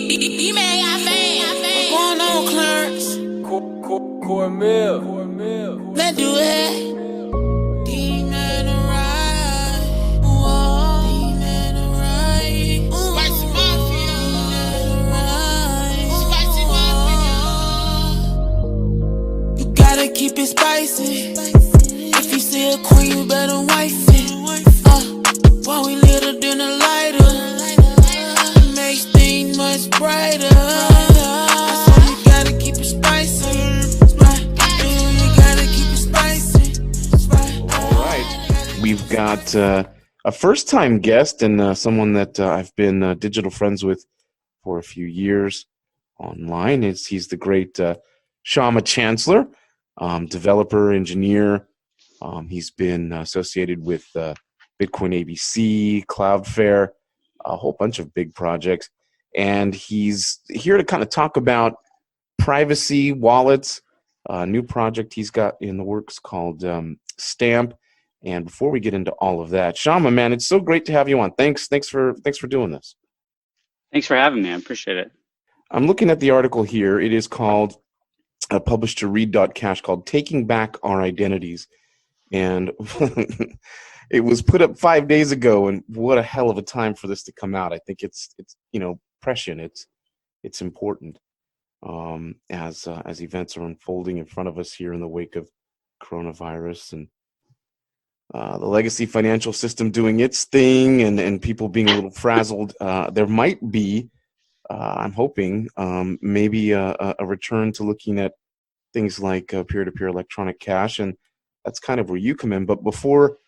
E-Man got fame. What's going on, Clarence? Cornmeal. Let's do it. D-Man alright. Whoa. D-Man alright. Spicy Mafia. D-Man alright. Spicy Mafia. You gotta keep it spicy. If you see a queen, you better wife it. While we litter than a lighter, makes things much brighter. So you gotta keep it spicy. You gotta keep it spicy. All right. We've got a first-time guest and someone that I've been digital friends with for a few years online. He's the great Shammah Chancellor, developer, engineer. He's been associated with Bitcoin ABC, Cloudflare, a whole bunch of big projects. And he's here to kind of talk about privacy wallets, a new project he's got in the works called Stamp. And before we get into all of that, Shammah, man, it's so great to have you on. Thanks for doing this. Thanks for having me. I appreciate it. I'm looking at the article here. It is called, published to read.cash, called Taking Back Our Identities. And it was put up 5 days ago, and what a hell of a time for this to come out. I think it's prescient. It's important as events are unfolding in front of us here in the wake of coronavirus and the legacy financial system doing its thing and people being a little frazzled. There might be, I'm hoping, maybe a return to looking at things like peer-to-peer electronic cash, and that's kind of where you come in. But before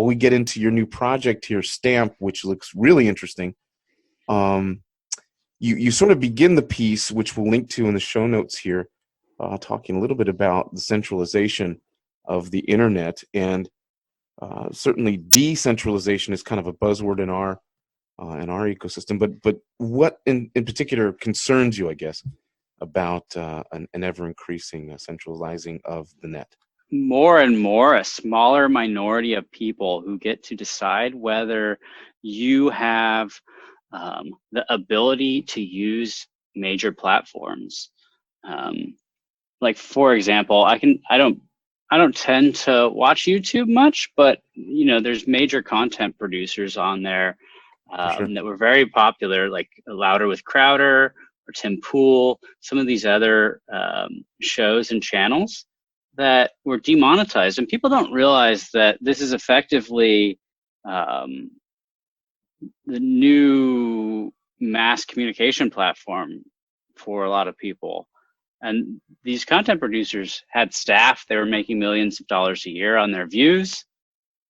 we get into your new project here, Stamp, which looks really interesting, you sort of begin the piece, which we'll link to in the show notes here, talking a little bit about the centralization of the internet. And certainly decentralization is kind of a buzzword in our ecosystem. But what in particular concerns you, I guess, about an ever-increasing centralizing of the net? More and more, a smaller minority of people who get to decide whether you have the ability to use major platforms. Like, for example, I don't tend to watch YouTube much, but there's major content producers on there Sure. that were very popular, like Louder with Crowder or Tim Pool, some of these other shows and channels that were demonetized. And people don't realize that this is effectively the new mass communication platform for a lot of people. And these content producers had staff. They were making millions of dollars a year on their views.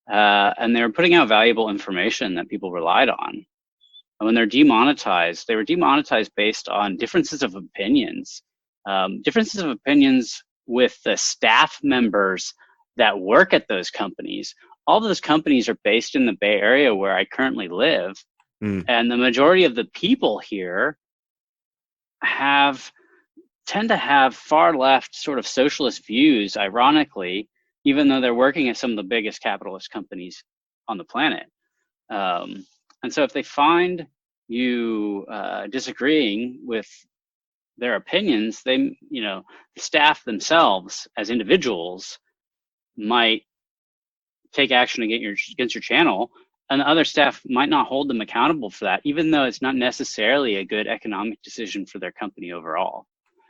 And they were putting out valuable information that people relied on. And when they're demonetized, they were demonetized based on differences of opinions. Differences of opinions with the staff members that work at those companies. All those companies are based in the Bay Area where I currently live. And the majority of the people here tend to have far left sort of socialist views, ironically, even though they're working at some of the biggest capitalist companies on the planet. And so if they find you disagreeing with their opinions, the staff themselves as individuals might take action against your channel, and the other staff might not hold them accountable for that, even though it's not necessarily a good economic decision for their company overall.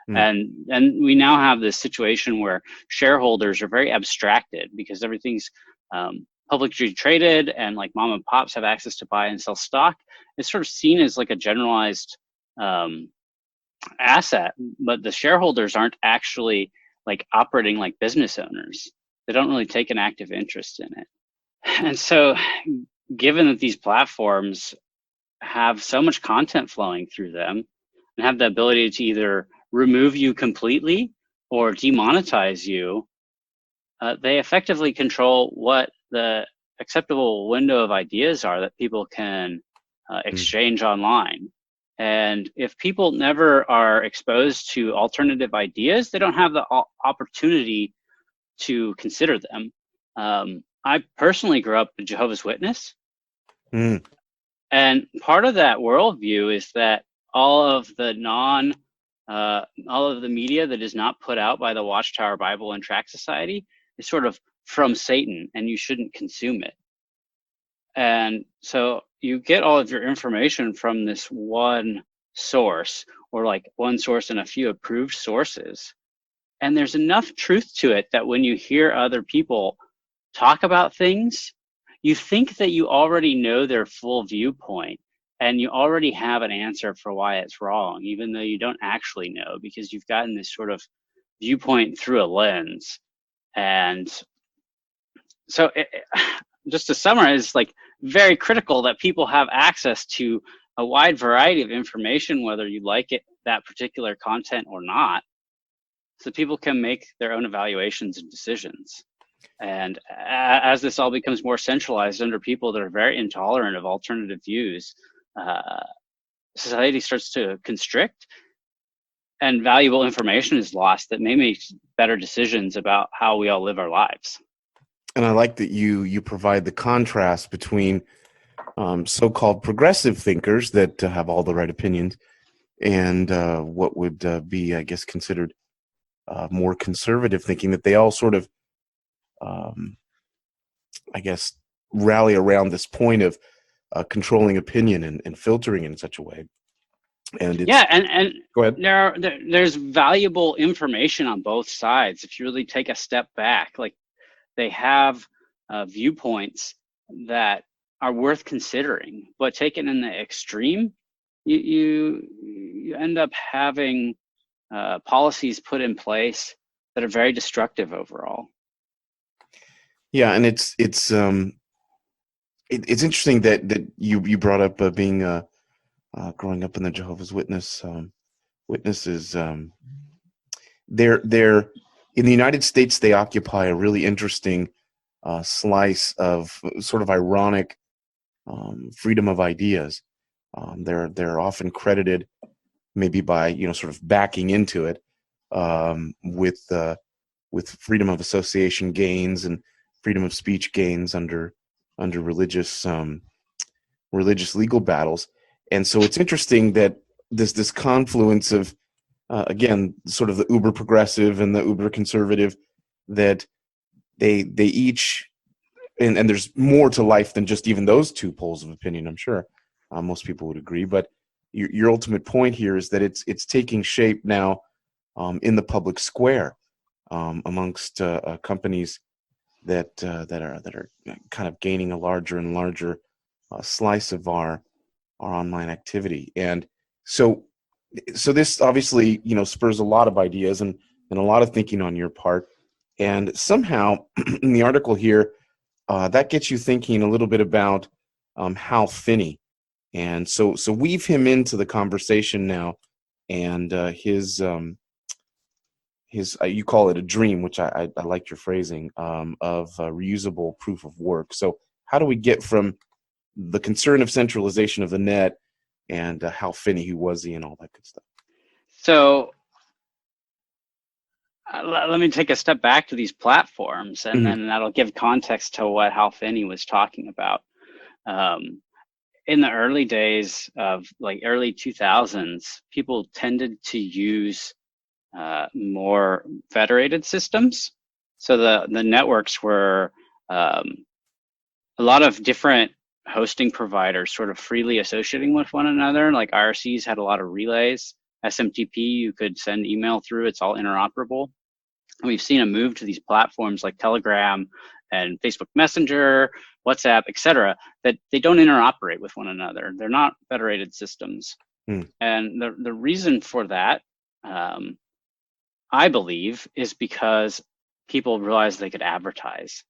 And we now have this situation where shareholders are very abstracted because everything's publicly traded, and like mom and pops have access to buy and sell stock. It's sort of seen as like a generalized asset, but the shareholders aren't actually like operating like business owners. They don't really take an active interest in it. And so given that these platforms have so much content flowing through them and have the ability to either remove you completely or demonetize you, they effectively control what the acceptable window of ideas are that people can exchange online. And if people never are exposed to alternative ideas, they don't have the opportunity to consider them. I personally grew up a Jehovah's Witness. And part of that worldview is that all of the all of the media that is not put out by the Watchtower Bible and Tract Society is sort of from Satan, and you shouldn't consume it. And so you get all of your information from this one source, or like one source and a few approved sources. And there's enough truth to it that when you hear other people talk about things, you think that you already know their full viewpoint and you already have an answer for why it's wrong, even though you don't actually know, because you've gotten this sort of viewpoint through a lens. And so just to summarize, like, very critical that people have access to a wide variety of information, whether you like it, that particular content or not, so people can make their own evaluations and decisions. And as this all becomes more centralized under people that are very intolerant of alternative views, society starts to constrict, and valuable information is lost that may make better decisions about how we all live our lives. And I like that you provide the contrast between so-called progressive thinkers that have all the right opinions and what would be, I guess, considered more conservative thinking, that they all sort of, I guess, rally around this point of controlling opinion and filtering in such a way. And it's, yeah, and go ahead. There's valuable information on both sides. If you really take a step back, like, they have viewpoints that are worth considering, but taken in the extreme, you end up having policies put in place that are very destructive overall. Yeah, and it's interesting that you brought up being growing up in the Jehovah's Witnesses. They're in the United States. They occupy a really interesting slice of sort of ironic freedom of ideas. They're often credited, maybe by sort of backing into it with freedom of association gains and freedom of speech gains under religious legal battles. And so it's interesting that this confluence of again, sort of the uber progressive and the uber conservative, that they each, and there's more to life than just even those two poles of opinion, I'm sure most people would agree, but your ultimate point here is that it's taking shape now in the public square amongst companies that are kind of gaining a larger and larger slice of our online activity. And so this obviously spurs a lot of ideas and a lot of thinking on your part. And somehow in the article here, that gets you thinking a little bit about Hal Finney. And so weave him into the conversation now, and his you call it a dream, which I like your phrasing, of reusable proof of work. So how do we get from the concern of centralization of the net and Hal Finney, who was he, and all that good stuff? So let me take a step back to these platforms, and then that'll give context to what Hal Finney was talking about. In the early days of early 2000s, people tended to use more federated systems. So the networks were a lot of different hosting providers sort of freely associating with one another. Like IRCs had a lot of relays. SMTP, you could send email through, it's all interoperable. And we've seen a move to these platforms like Telegram and Facebook Messenger, WhatsApp, etc., that they don't interoperate with one another. They're not federated systems. And the reason for that, I believe, is because people realized they could advertise.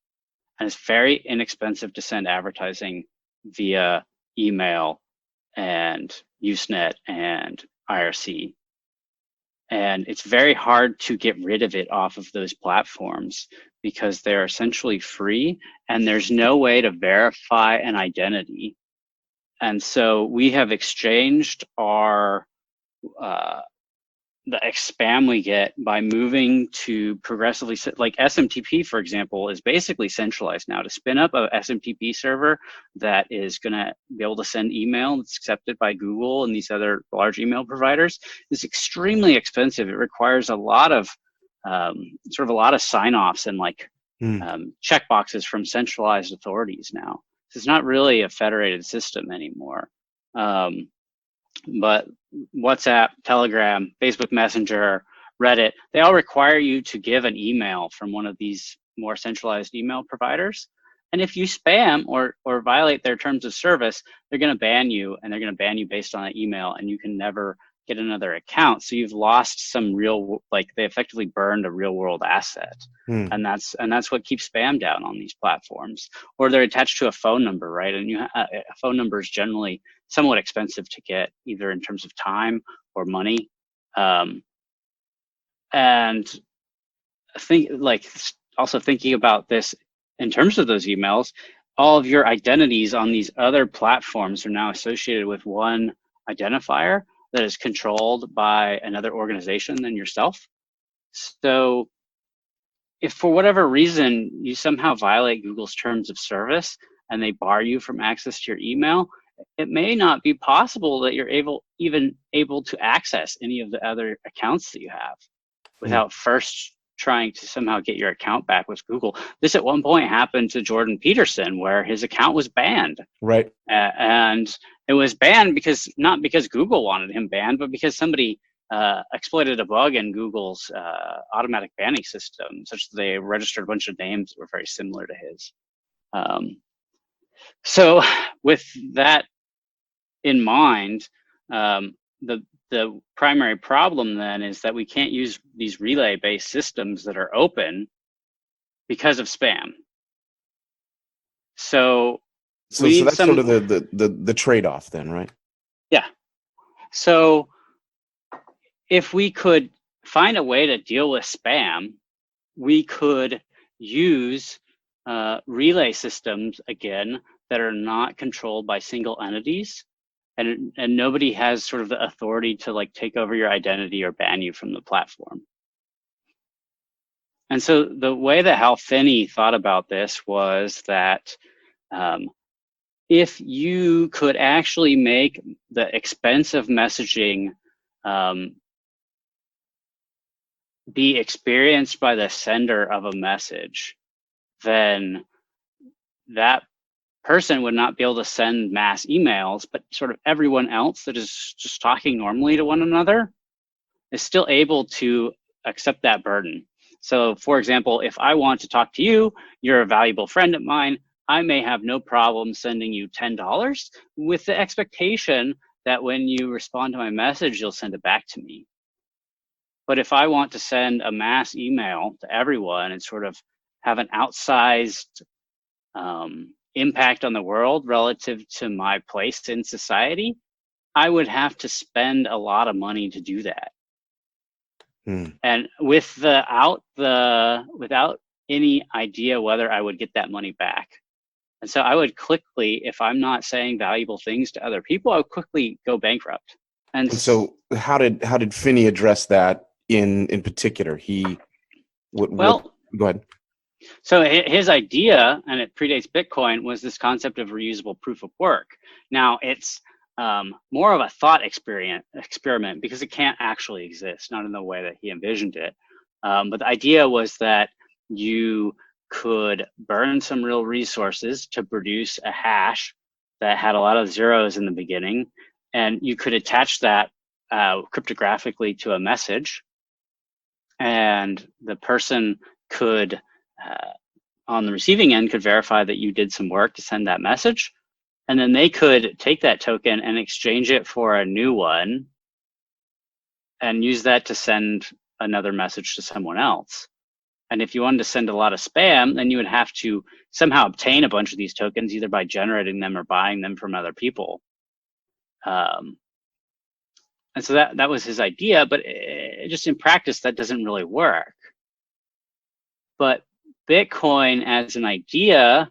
And it's very inexpensive to send advertising via email and Usenet and IRC. And it's very hard to get rid of it off of those platforms because they're essentially free and there's no way to verify an identity. And so we have exchanged our spam we get by moving to progressively, like SMTP, for example, is basically centralized now. To spin up a SMTP server that is going to be able to send email that's accepted by Google and these other large email providers is extremely expensive. It requires a lot of sort of a lot of sign-offs and like checkboxes from centralized authorities now. So it's not really a federated system anymore. But WhatsApp, Telegram, Facebook Messenger, Reddit, they all require you to give an email from one of these more centralized email providers. And if you spam or violate their terms of service, they're going to ban you, and they're going to ban you based on that email, and you can never get another account. So you've lost some real, like they effectively burned a real world asset. And that's what keeps spam down on these platforms. Or they're attached to a phone number, right? And a phone number is generally somewhat expensive to get, either in terms of time or money. And also thinking about this in terms of those emails, all of your identities on these other platforms are now associated with one identifier that is controlled by another organization than yourself. So if for whatever reason you somehow violate Google's terms of service and they bar you from access to your email, it may not be possible that you're even able to access any of the other accounts that you have without first trying to somehow get your account back with Google. This at one point happened to Jordan Peterson, where his account was banned. Right. And it was banned not because Google wanted him banned, but because somebody exploited a bug in Google's automatic banning system, such that they registered a bunch of names that were very similar to his. So with that in mind, the primary problem then is that we can't use these relay-based systems that are open because of spam. So that's sort of the trade-off then, right? Yeah. So if we could find a way to deal with spam, we could use relay systems again that are not controlled by single entities, and nobody has sort of the authority to like take over your identity or ban you from the platform. And so the way that Hal Finney thought about this was that if you could actually make the expensive messaging be experienced by the sender of a message, then that person would not be able to send mass emails, but sort of everyone else that is just talking normally to one another is still able to accept that burden. So for example, if I want to talk to you, you're a valuable friend of mine, I may have no problem sending you $10 with the expectation that when you respond to my message, you'll send it back to me. But if I want to send a mass email to everyone and sort of have an outsized impact on the world relative to my place in society, I would have to spend a lot of money to do that. And without any idea whether I would get that money back. And so I would quickly, if I'm not saying valuable things to other people, I would quickly go bankrupt. And so how did Finney address that in particular? Go ahead. So his idea, and it predates Bitcoin, was this concept of reusable proof of work. Now it's more of a thought experiment because it can't actually exist, not in the way that he envisioned it. But the idea was that you could burn some real resources to produce a hash that had a lot of zeros in the beginning, and you could attach that cryptographically to a message, and the person could on the receiving end could verify that you did some work to send that message, and then they could take that token and exchange it for a new one and use that to send another message to someone else. And if you wanted to send a lot of spam, then you would have to somehow obtain a bunch of these tokens, either by generating them or buying them from other people. And so that was his idea, but just in practice, that doesn't really work. But Bitcoin as an idea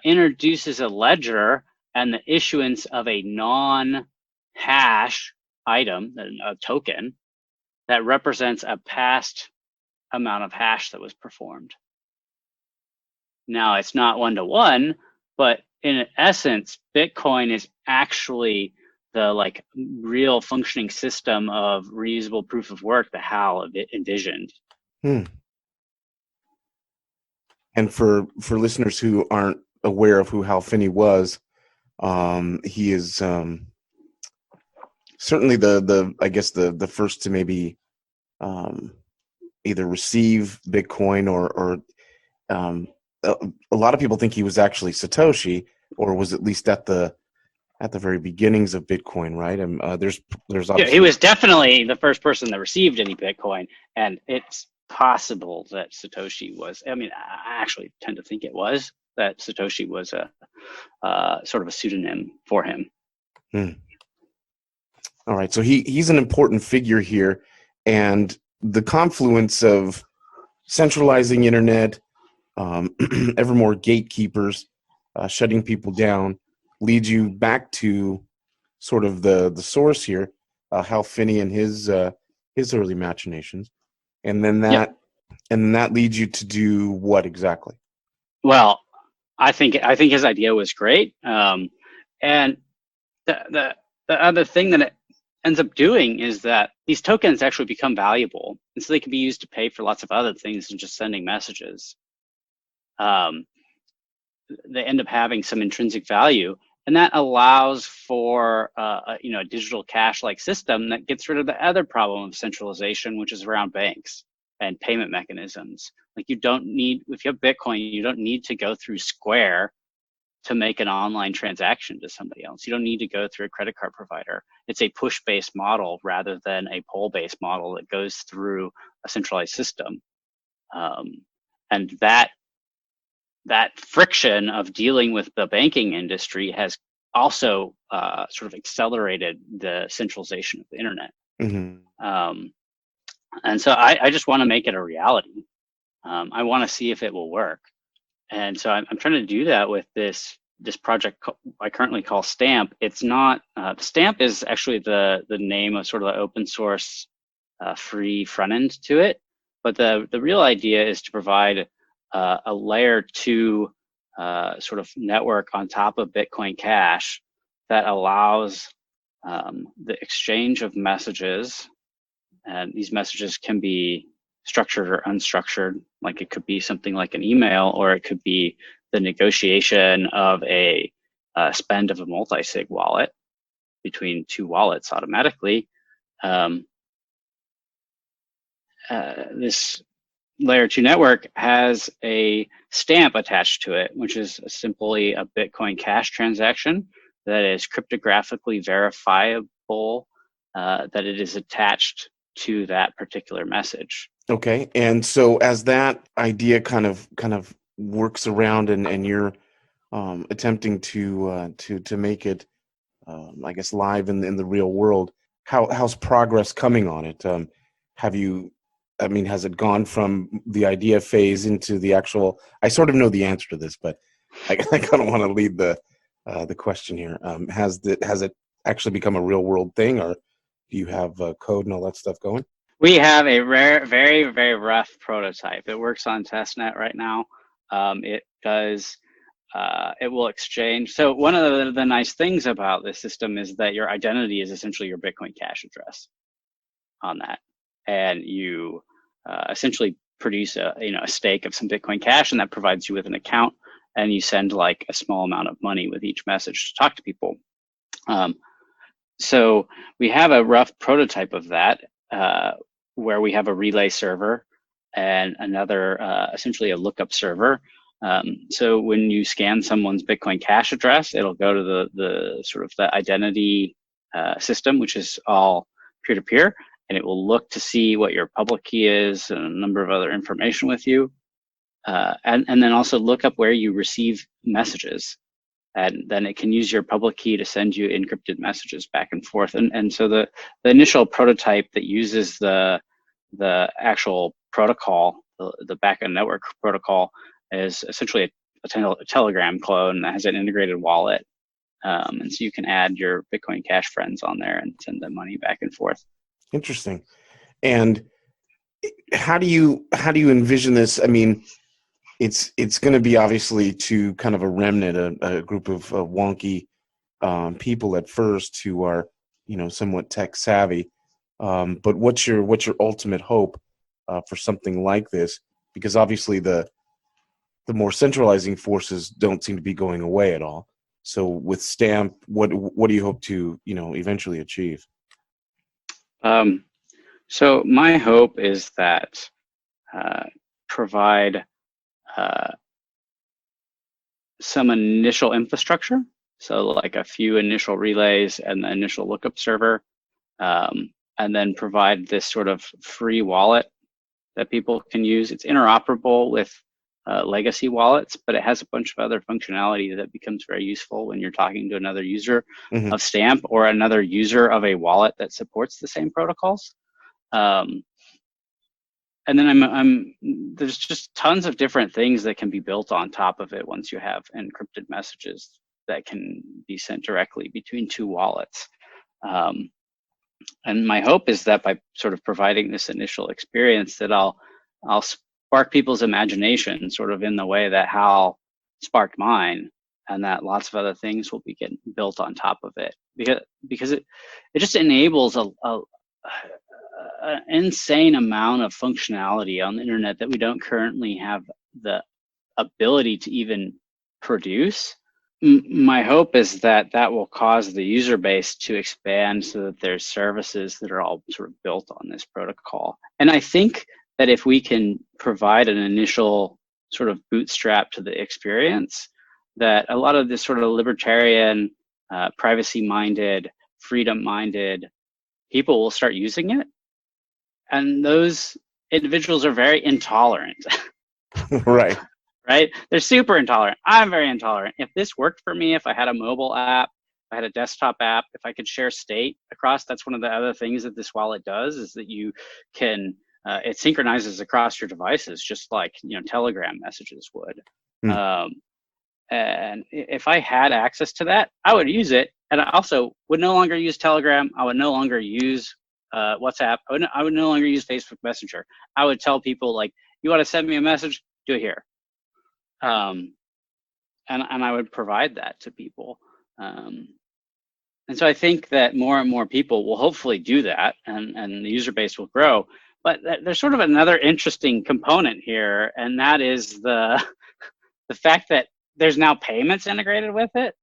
introduces a ledger and the issuance of a non-hash item, a token, that represents a past amount of hash that was performed. Now, it's not one-to-one, but in essence, Bitcoin is actually the like real functioning system of reusable proof of work that Hal envisioned. And for listeners who aren't aware of who Hal Finney was, he is certainly the I guess the first to maybe either receive Bitcoin or a lot of people think he was actually Satoshi, or was at least at the very beginnings of Bitcoin, right? And there's obviously... he was definitely the first person that received any Bitcoin, and it's possible that Satoshi was. I mean, I actually tend to think it was that Satoshi was a sort of a pseudonym for him. All right, so he's an important figure here, and the confluence of centralizing internet, ever more gatekeepers, shutting people down, leads you back to sort of the source here, Hal Finney and his early machinations, and then that leads you to do what exactly? Well, I think his idea was great, and the other thing that it ends up doing is that these tokens actually become valuable, and so they can be used to pay for lots of other things than just sending messages. They end up having some intrinsic value, and that allows for a digital cash-like system that gets rid of the other problem of centralization, which is around banks and payment mechanisms. Like, you don't need, if you have Bitcoin, you don't need to go through Square to make an online transaction to somebody else. You don't need to go through a credit card provider. It's a push-based model rather than a pull-based model that goes through a centralized system. And that friction of dealing with the banking industry has also sort of accelerated the centralization of the internet. And so I just want to make it a reality. I want to see if it will work. And so I'm trying to do that with this project I currently call Stamp. It's not, Stamp is actually the name of sort of the open source free front end to it. But the real idea is to provide a layer 2 sort of network on top of Bitcoin Cash that allows the exchange of messages. And these messages can be structured or unstructured. Like, it could be something like an email, or it could be the negotiation of a spend of a multi-sig wallet between two wallets automatically. This layer 2 network has a stamp attached to it, which is simply a Bitcoin Cash transaction that is cryptographically verifiable, that it is attached to that particular message. Okay, and so as that idea kind of works around, and you're attempting to make it, I guess, live in the real world, how's progress coming on it? Has it gone from the idea phase into the actual? I sort of know the answer to this, but I kind of want to lead the question here. Has it actually become a real world thing, or do you have code and all that stuff going? We have a very, very rough prototype. It works on testnet right now. It will exchange. So one of the nice things about this system is that your identity is essentially your Bitcoin Cash address on that, and you essentially produce a stake of some Bitcoin Cash, and that provides you with an account, and you send like a small amount of money with each message to talk to people. So we have a rough prototype of that, where we have a relay server and another essentially a lookup server. So when you scan someone's Bitcoin Cash address, it'll go to the sort of the identity system, which is all peer-to-peer, and it will look to see what your public key is and a number of other information with you, and then also look up where you receive messages, and then it can use your public key to send you encrypted messages back and forth. And so the initial prototype that uses the actual protocol, the backend network protocol, is essentially a Telegram clone that has an integrated wallet, and so you can add your Bitcoin Cash friends on there and send them money back and forth. Interesting. And how do you envision this? I mean, it's going to be obviously to kind of a remnant, a group of wonky people at first who are, somewhat tech savvy. But what's your ultimate hope for something like this? Because obviously the more centralizing forces don't seem to be going away at all. So with Stamp, what do you hope to eventually achieve? So my hope is that provide some initial infrastructure, so like a few initial relays and the initial lookup server, and then provide this sort of free wallet that people can use. It's interoperable with legacy wallets, but it has a bunch of other functionality that becomes very useful when you're talking to another user Mm-hmm. of Stamp or another user of a wallet that supports the same protocols. And then there's just tons of different things that can be built on top of it once you have encrypted messages that can be sent directly between two wallets. And my hope is that by sort of providing this initial experience that I'll spark people's imagination sort of in the way that Hal sparked mine, and that lots of other things will be getting built on top of it, because it just enables an insane amount of functionality on the internet that we don't currently have the ability to even produce. My hope is that that will cause the user base to expand so that there's services that are all sort of built on this protocol. And I think that if we can provide an initial sort of bootstrap to the experience, that a lot of this sort of libertarian, privacy-minded, freedom-minded people will start using it. And those individuals are very intolerant. Right. Right? They're super intolerant. I'm very intolerant. If this worked for me, if I had a mobile app, if I had a desktop app, if I could share state across, that's one of the other things that this wallet does, is that you can, it synchronizes across your devices, just like, Telegram messages would. And if I had access to that, I would use it. And I also would no longer use Telegram. I would no longer use WhatsApp. I would no longer use Facebook Messenger. I would tell people, like, you want to send me a message? Do it here. And I would provide that to people. And so I think that more and more people will hopefully do that, and the user base will grow. But there's sort of another interesting component here, and that is the fact that there's now payments integrated with it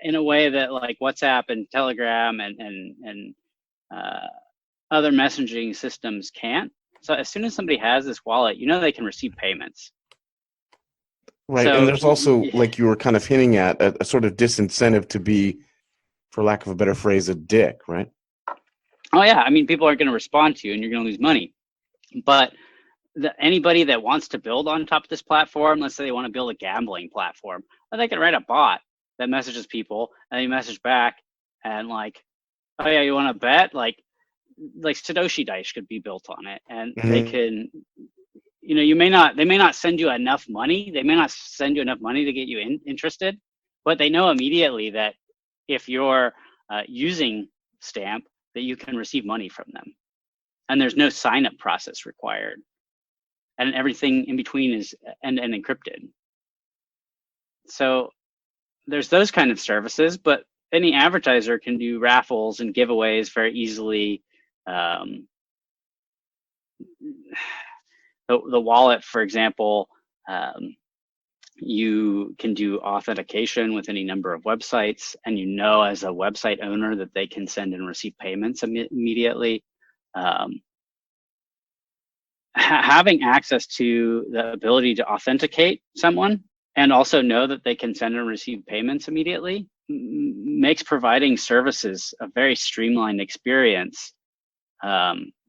in a way that, like, WhatsApp and Telegram and other messaging systems can't. So as soon as somebody has this wallet, they can receive payments. Right. So, And there's also, like you were kind of hinting at, a sort of disincentive to be, for lack of a better phrase, a dick, right? Oh yeah, I mean, people aren't going to respond to you, and you're going to lose money. But anybody that wants to build on top of this platform, let's say they want to build a gambling platform, well, they can write a bot that messages people, and they message back, and like, oh yeah, you want to bet? Like Satoshi Dice could be built on it, and they can. They may not send you enough money. They may not send you enough money to get you interested, but they know immediately that if you're using Stamp, that you can receive money from them, and there's no sign-up process required, and everything in between is end-to-end encrypted. So there's those kind of services, but any advertiser can do raffles and giveaways very easily. The wallet, for example, you can do authentication with any number of websites, and as a website owner that they can send and receive payments immediately. Having access to the ability to authenticate someone and also know that they can send and receive payments immediately makes providing services a very streamlined experience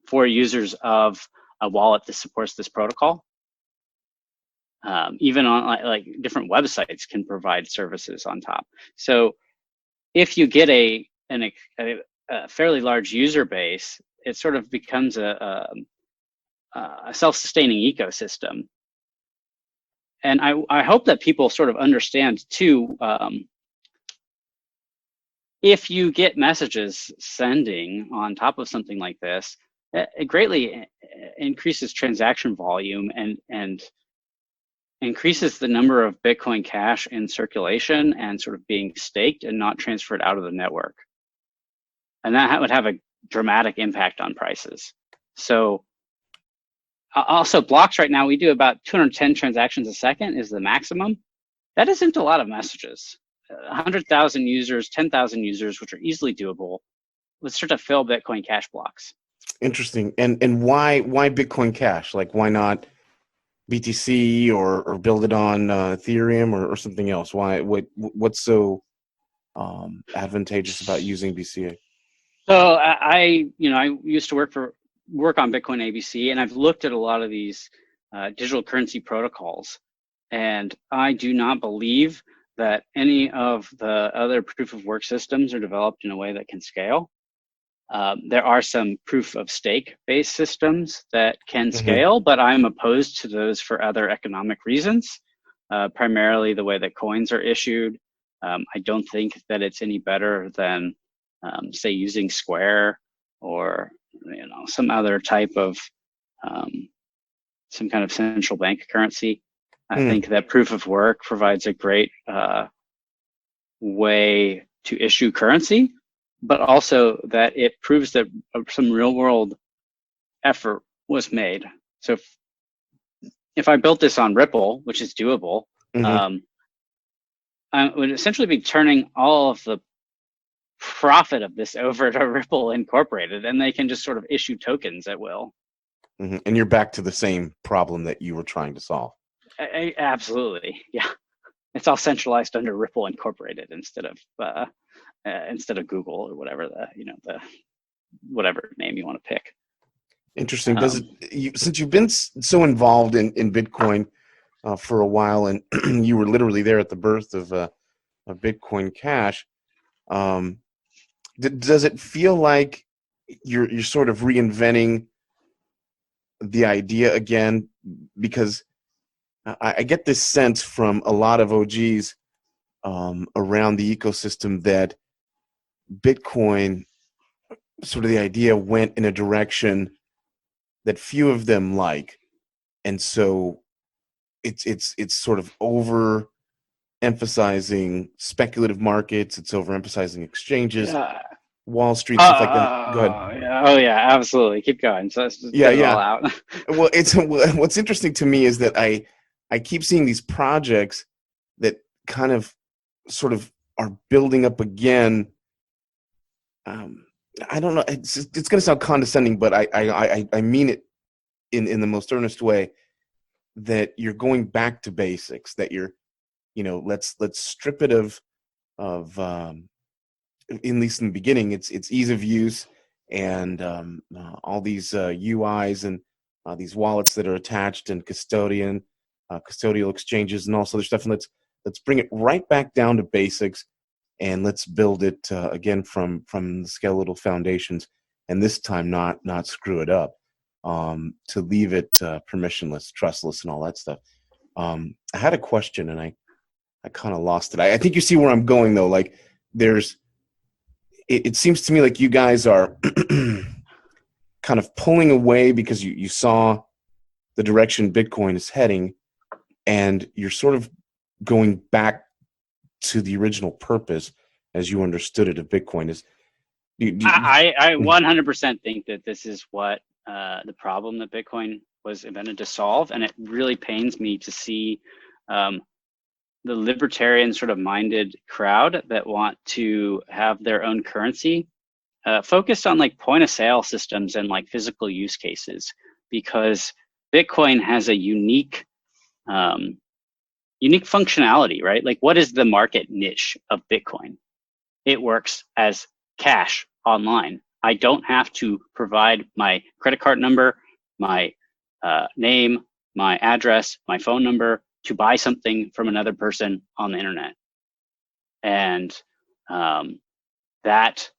for users of a wallet that supports this protocol. Even on like different websites can provide services on top. So if you get a fairly large user base, it sort of becomes a self-sustaining ecosystem. And I hope that people sort of understand too, if you get messages sending on top of something like this, it greatly increases transaction volume and increases the number of Bitcoin Cash in circulation and sort of being staked and not transferred out of the network. And that would have a dramatic impact on prices. So also blocks right now, we do about 210 transactions a second is the maximum. That isn't a lot of messages. 100,000 users, 10,000 users, which are easily doable. Let's start to fill Bitcoin Cash blocks. Interesting. And why Bitcoin Cash? Like, why not BTC or build it on Ethereum or something else? What's so advantageous about using BCA? So I used to work on Bitcoin ABC, and I've looked at a lot of these digital currency protocols, and I do not believe that any of the other proof of work systems are developed in a way that can scale. There are some proof of stake based systems that can scale, but I'm opposed to those for other economic reasons, primarily the way that coins are issued. I don't think that it's any better than, say, using Square or some other type of some kind of central bank currency. I think that proof of work provides a great way to issue currency, but also that it proves that some real world effort was made. So if I built this on Ripple, which is doable, I would essentially be turning all of the profit of this over to Ripple Incorporated, and they can just sort of issue tokens at will. And you're back to the same problem that you were trying to solve. Absolutely, yeah. It's all centralized under Ripple Incorporated instead of Google or whatever the whatever name you want to pick. Interesting. Since you've been so involved in Bitcoin for a while, and you were literally there at the birth of Bitcoin Cash, does it feel like you're sort of reinventing the idea again? Because I get this sense from a lot of OGs around the ecosystem that Bitcoin, sort of the idea, went in a direction that few of them like, and so it's sort of over emphasizing speculative markets. It's overemphasizing exchanges, Wall Street, stuff like that. Go ahead. Yeah, absolutely. Keep going. So let's just get it all out. Well, what's interesting to me is that I keep seeing these projects that kind of sort of are building up again. I don't know. It's going to sound condescending, but I mean it in the most earnest way. That you're going back to basics. That you're, let's strip it of at least in the beginning, it's ease of use and all these UIs and these wallets that are attached and custodial exchanges and all this other stuff. And let's bring it right back down to basics, and let's build it again from the skeletal foundations. And this time, not screw it up. To leave it permissionless, trustless, and all that stuff. I had a question, and I kind of lost it. I think you see where I'm going, though. Like, it seems to me like you guys are kind of pulling away because you saw the direction Bitcoin is heading, and you're sort of going back to the original purpose as you understood it of Bitcoin. I 100% think that this is what the problem that Bitcoin was invented to solve, and it really pains me to see the libertarian sort of minded crowd that want to have their own currency focused on like point of sale systems and like physical use cases, because Bitcoin has a unique functionality, right? Like, what is the market niche of Bitcoin? It works as cash online. I don't have to provide my credit card number, my name, my address, my phone number to buy something from another person on the internet. And that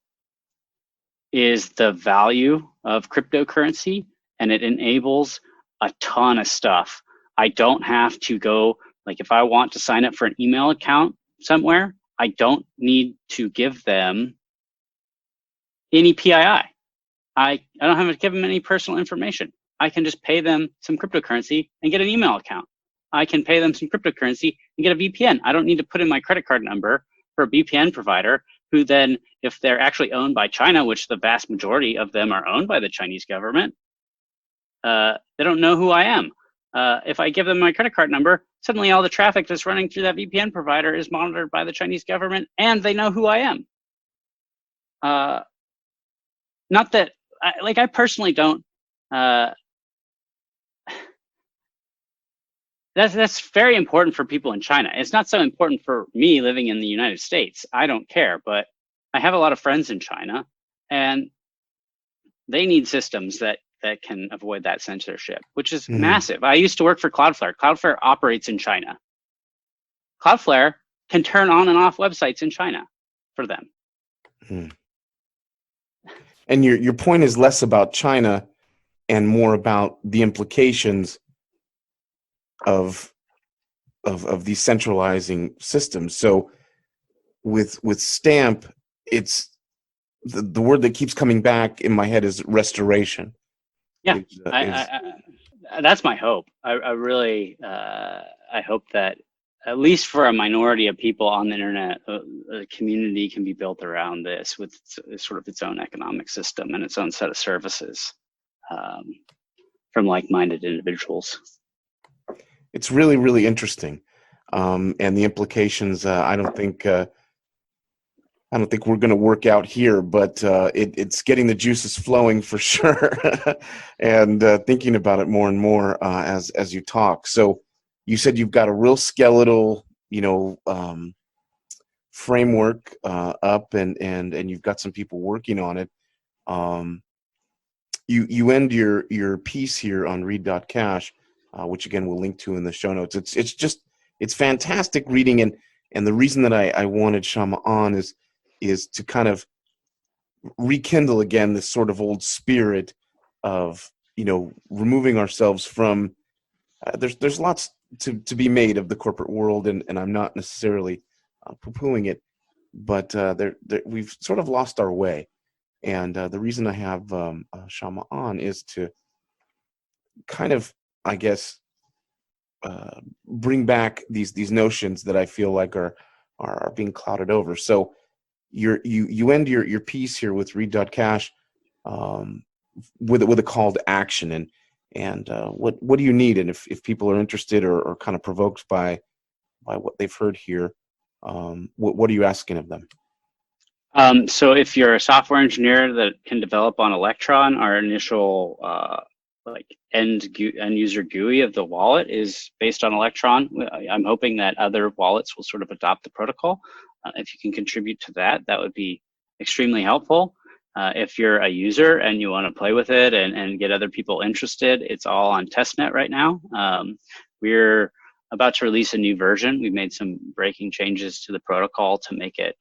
is the value of cryptocurrency, and it enables a ton of stuff. I don't have to go, like, if I want to sign up for an email account somewhere, I don't need to give them any PII. I don't have to give them any personal information. I can just pay them some cryptocurrency and get an email account. I can pay them some cryptocurrency and get a VPN. I don't need to put in my credit card number for a VPN provider who then, if they're actually owned by China, which the vast majority of them are owned by the Chinese government, they don't know who I am. If I give them my credit card number, suddenly all the traffic that's running through that VPN provider is monitored by the Chinese government, and they know who I am. Not that, I personally don't. That's very important for people in China. It's not so important for me living in the United States. I don't care, but I have a lot of friends in China, and they need systems that can avoid that censorship, which is massive. I used to work for Cloudflare. Cloudflare operates in China. Cloudflare can turn on and off websites in China for them. And your point is less about China and more about the implications of these centralizing systems. So with Stamp, it's the word that keeps coming back in my head is restoration. Yeah, that's my hope. I really I hope that at least for a minority of people on the internet, a community can be built around this with sort of its own economic system and its own set of services from like-minded individuals. It's really, really interesting, and the implications. I don't think we're going to work out here, but it's getting the juices flowing for sure, and thinking about it more and more as you talk. So, you said you've got a real skeletal, framework up, and you've got some people working on it. You end your piece here on read.cash. Which again we'll link to in the show notes. It's fantastic reading, and the reason that I wanted Shammah on is to kind of rekindle again this sort of old spirit of removing ourselves from. There's lots to be made of the corporate world, and I'm not necessarily poo-pooing it, but we've sort of lost our way, and the reason I have Shammah on is to kind of, I guess, bring back these notions that I feel like are being clouded over. So you end your piece here with read.cash with a call to action, and what do you need? And if people are interested or kind of provoked by what they've heard here, what are you asking of them? So if you're a software engineer that can develop on Electron, our initial end user GUI of the wallet is based on Electron. I'm hoping that other wallets will sort of adopt the protocol. If you can contribute to that would be extremely helpful. If you're a user and you want to play with it and get other people interested, it's all on testnet right now. We're about to release a new version. We've made some breaking changes to the protocol to make it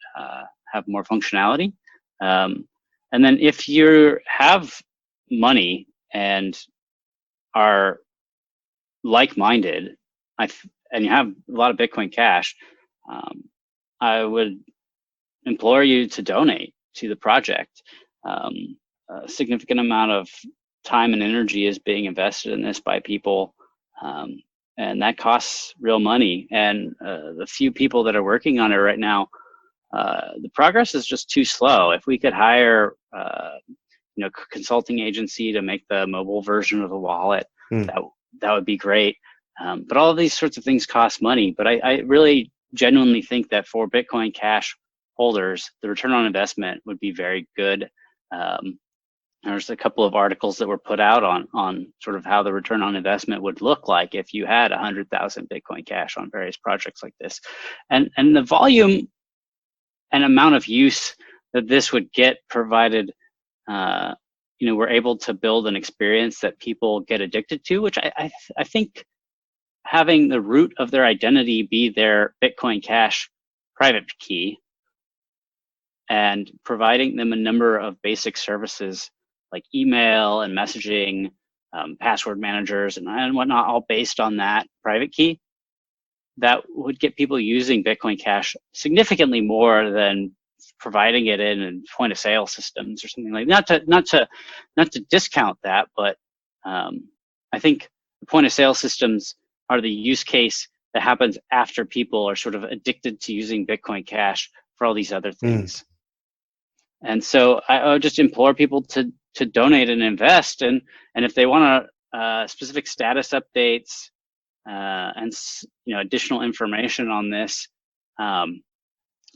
have more functionality. And then if you have money and are like-minded, and you have a lot of Bitcoin Cash, I would implore you to donate to the project. A significant amount of time and energy is being invested in this by people, and that costs real money. And the few people that are working on it right now, the progress is just too slow. If we could hire consulting agency to make the mobile version of the wallet, that would be great. But all of these sorts of things cost money. But I really genuinely think that for Bitcoin Cash holders, the return on investment would be very good. There's a couple of articles that were put out on sort of how the return on investment would look like if you had 100,000 Bitcoin Cash on various projects like this, and the volume and amount of use that this would get, provided we're able to build an experience that people get addicted to, which I think having the root of their identity be their Bitcoin Cash private key and providing them a number of basic services like email and messaging, password managers and whatnot, all based on that private key, that would get people using Bitcoin Cash significantly more than providing it in point of sale systems or something like that. Not to discount that, but I think the point of sale systems are the use case that happens after people are sort of addicted to using Bitcoin Cash for all these other things. And so I would just implore people to donate and invest, and if they want specific status updates and additional information on this, I'm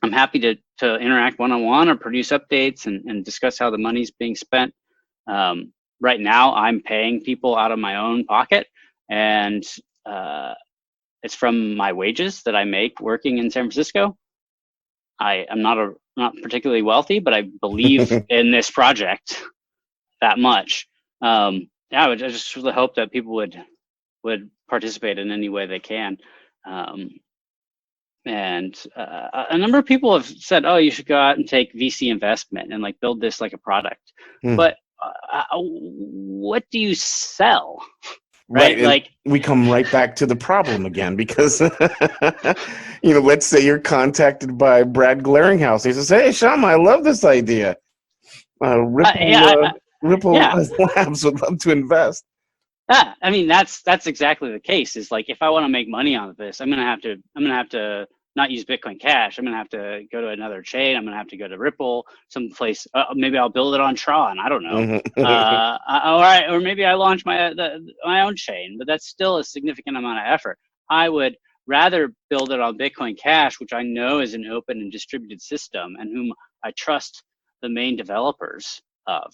happy to interact one-on-one or produce updates and discuss how the money's being spent. Right now, I'm paying people out of my own pocket, and it's from my wages that I make working in San Francisco. I'm not particularly wealthy, but I believe in this project that much. I just really hope that people would participate in any way they can. And a number of people have said, "Oh, you should go out and take VC investment and like build this like a product." But what do you sell? Right. Like we come right back to the problem again, because let's say you're contacted by Brad Glaringhouse. He says, "Hey, Shammah, I love this idea. Ripple Labs would love to invest." I mean, that's exactly the case. Is like, if I want to make money on this, I'm gonna have to not use Bitcoin Cash. I'm gonna have to go to another chain. I'm gonna have to go to Ripple, someplace. Maybe I'll build it on Tron. I don't know. Or maybe I launch my own chain. But that's still a significant amount of effort. I would rather build it on Bitcoin Cash, which I know is an open and distributed system, and whom I trust the main developers of.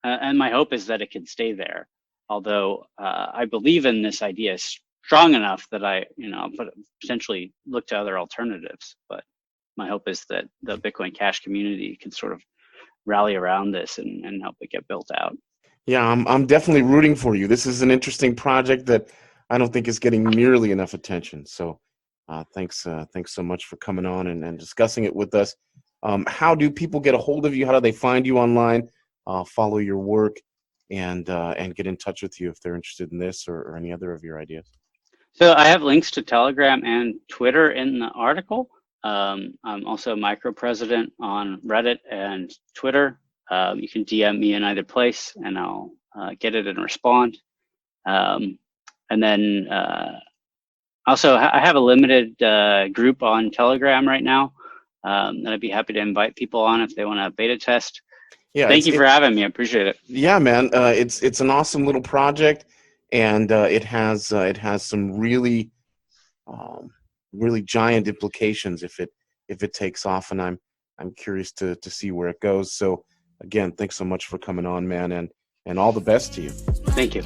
And my hope is that it can stay there. Although I believe in this idea strong enough that I potentially look to other alternatives. But my hope is that the Bitcoin Cash community can sort of rally around this and help it get built out. Yeah, I'm definitely rooting for you. This is an interesting project that I don't think is getting nearly enough attention. So thanks so much for coming on and discussing it with us. How do people get a hold of you? How do they find you online, follow your work, and get in touch with you if they're interested in this or any other of your ideas? So I have links to Telegram and Twitter in the article. I'm also micro president on Reddit and Twitter. You can DM me in either place, and I'll get it and respond. And then also, I have a limited group on Telegram right now that I'd be happy to invite people on if they want to beta test. Yeah, thank you for having me. I appreciate it. Yeah, man, it's an awesome little project, and it has some really giant implications if it takes off, and I'm curious to see where it goes. So again, thanks so much for coming on, man, and all the best to you. Thank you.